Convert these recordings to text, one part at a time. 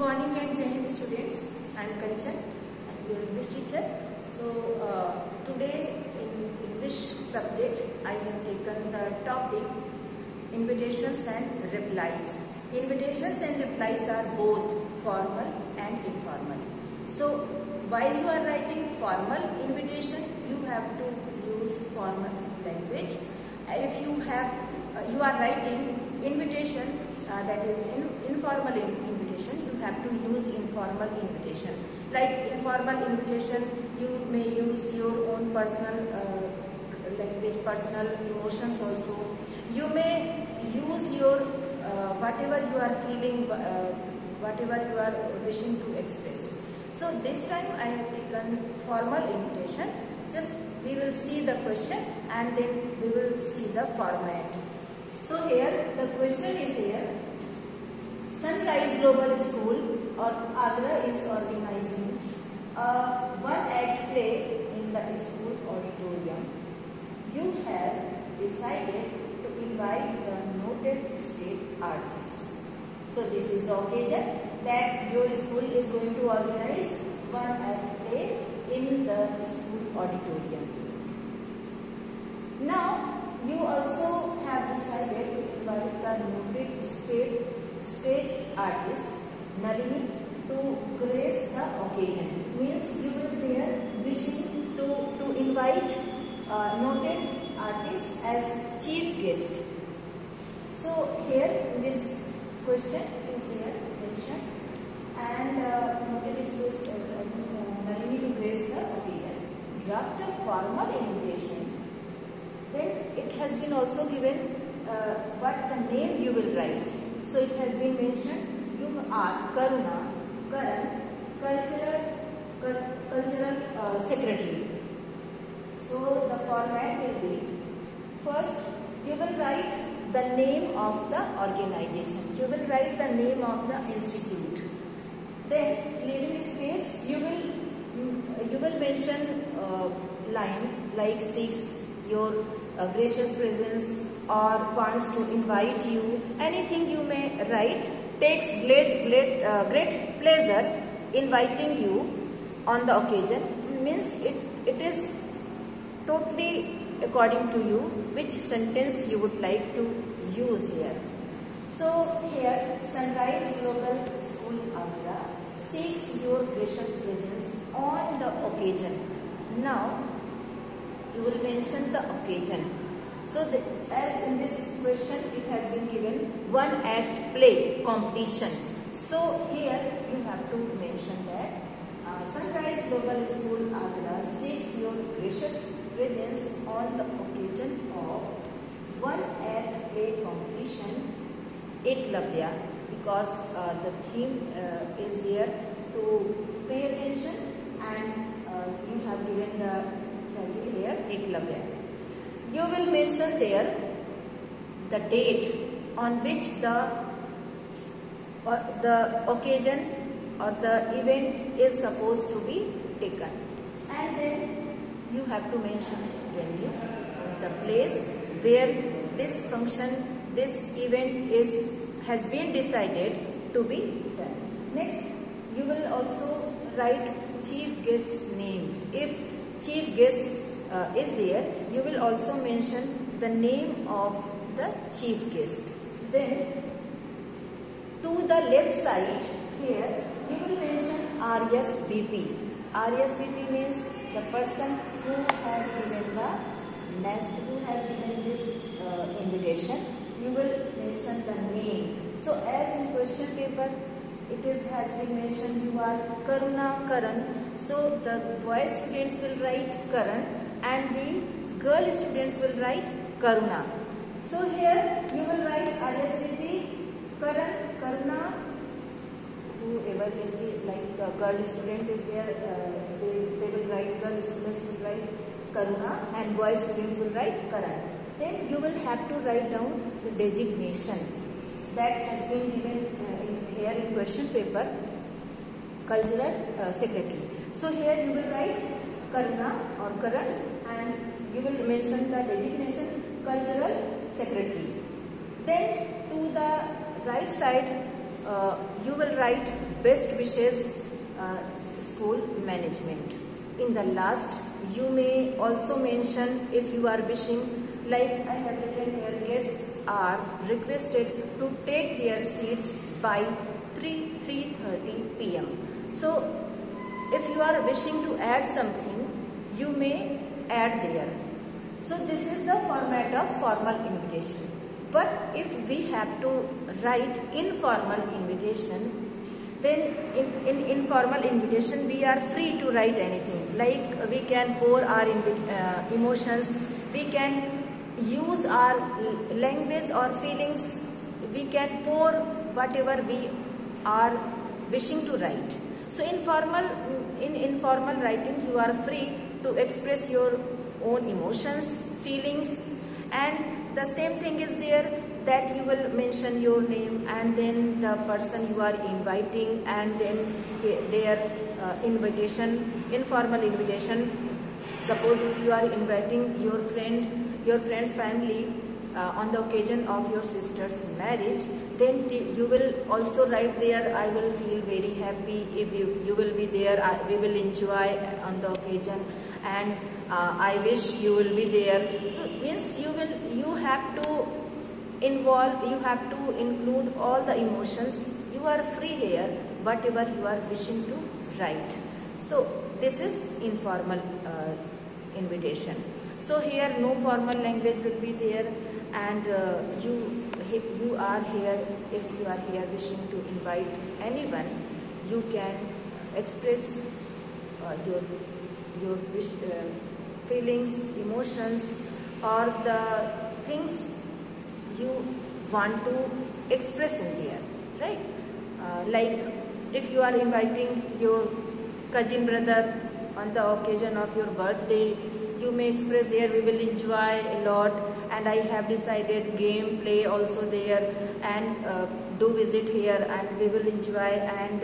morning and Jai Hind students. I am Kanchan and your English teacher. So today in English subject I have taken the topic invitations and replies. Invitations and replies are both formal and informal. So while you are writing formal invitation, you have to use formal language. If you are writing invitation that is informal invitation, you have to use informal invitation. Like informal invitation, you may use your own personal language, personal emotions also. You may use your whatever you are feeling, whatever you are wishing to express. So this time I have taken formal invitation. Just we will see the question and then we will see the format. So here the question is here. Sunrise Global School or Agra is organizing a one-act play in the school auditorium. You have decided to invite the noted state artists. So this is the occasion that your school is going to organize one-act play in the school auditorium. Now you also have decided to invite the noted stage artist Nalini to grace the occasion. Means you will be wishing to invite noted artist as chief guest. So here in this question is here mentioned and noted is Nalini to grace the occasion. Draft a formal invitation. Then it has been also given what the name you will write. So it has been mentioned you are Karan, cultural secretary. So the format will be, first you will write the name of the organization. You will write the name of the institute. Then leaving space you will mention line like seeks your gracious presence or wants to invite you. Anything you may write. Takes great pleasure inviting you on the occasion. Means it is totally according to you which sentence you would like to use here. So here Sunrise Global School Agra seeks your gracious presence on the occasion. Now you will mention the occasion. So as in this question it has been given one act play competition. So here you have to mention that Sunrise Global School Agra seeks your gracious presence on the occasion of one act play competition Eklavya, because the theme is there to pay attention and you have given the value here Eklavya. You will mention there the date on which the occasion or the event is supposed to be taken, and then you have to mention venue, means the place where this function, this event has been decided to be done. Next, you will also write chief guest's name. If chief guest is there, you will also mention the name of the chief guest. Then to the left side here you will mention RSVP. RSVP means the person who has given this invitation. You will mention the name. So as in question paper has been mentioned you are Karuna Karan. So the boy students will write Karan and the girl students will write Karuna. So here you will write RSVP, Karan, Karuna. Whoever is the girl student is there, they will write, girl students will write Karuna and boy students will write Karan. Then you will have to write down the designation that has been given here in question paper, cultural secretary. So here you will write Karuna or Karan and you will mention the designation cultural secretary. Then to the right side you will write best wishes, school management. In the last, you may also mention if you are wishing, like I have written here, guests are requested to take their seats by 3:30 p.m. So if you are wishing to add something, you may add there. So this is the format of formal invitation. But if we have to write informal invitation, then in informal invitation we are free to write anything. Like we can pour our emotions, we can use our language or feelings, we can pour whatever we are wishing to write. So in informal writing you are free to express your own emotions, feelings, and the same thing is there that you will mention your name and then the person you are inviting and then their invitation, informal invitation. Suppose if you are inviting your friend's family on the occasion of your sister's marriage, then you will also write there, I will feel very happy if you will be there, we will enjoy on the occasion, and I wish you will be there. So means you have to involve, you have to include all the emotions. You are free here, whatever you are wishing to write. So this is informal invitation. So here no formal language will be there, and you are here, if you are here wishing to invite anyone, you can express your wish, feelings, emotions, or the things you want to express in there, right? Like if you are inviting your cousin brother on the occasion of your birthday, you may express there, we will enjoy a lot, and I have decided game play also there, and do visit here and we will enjoy, and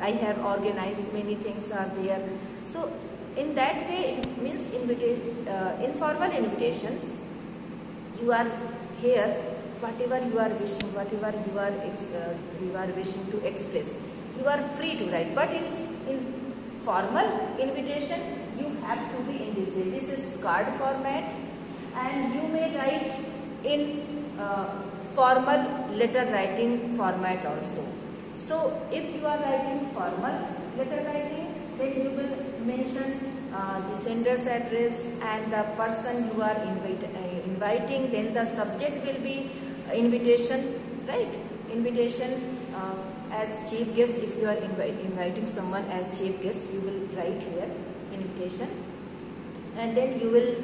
I have organized many things are there. So in that way, it means informal invitations. You are here, whatever you are wishing, whatever you are wishing to express, you are free to write. But in formal invitation, you have to be in this way. This is card format, and you may write in formal letter writing format also. So if you are writing formal letter writing, then you will mention the sender's address and the person you are inviting. Then the subject will be invitation, right? Invitation as chief guest. If you are inviting someone as chief guest, you will write here invitation, and then you will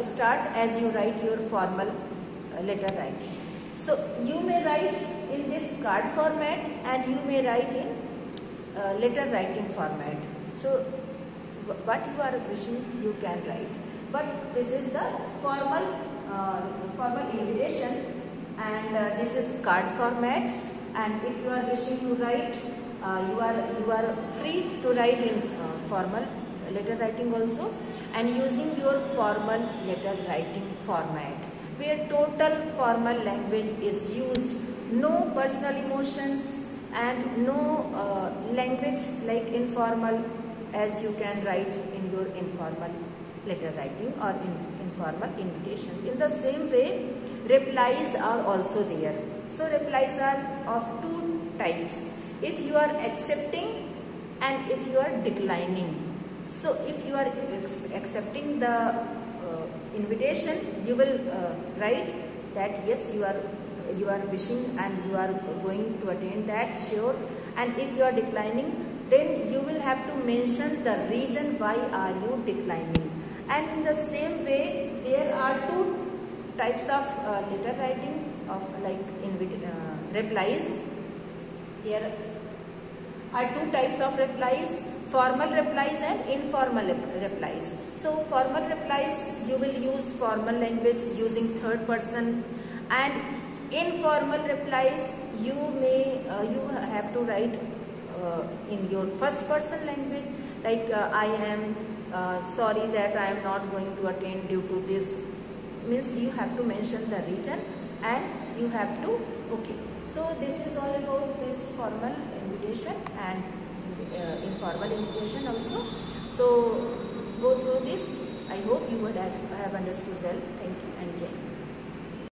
start as you write your formal letter writing. So you may write in this card format, and you may write in letter writing format. So what you are wishing, you can write. But this is the formal invitation, and this is card format. And if you are wishing to write, you are free to write in formal letter writing also, and using your formal letter writing format, where total formal language is used, no personal emotions and no language like informal, as you can write in your informal letter writing or informal invitations. In the same way, replies are also there. So replies are of two types: if you are accepting and if you are declining. So if you are accepting the invitation, you will write that yes, you are wishing and you are going to attend that, sure. And if you are declining, then you will have to mention the reason why are you declining. And in the same way, there are two types of letter writing of like replies. There are two types of replies: formal replies and informal replies. So formal replies, you will use formal language using third person, and informal replies you have to write in your first person language, like I am sorry that I am not going to attend due to this. Means you have to mention the reason, and you have to, okay, So this is all about this formal invitation and informal invitation also. So go through this. I hope you would have understood well. Thank you and Jai Hind.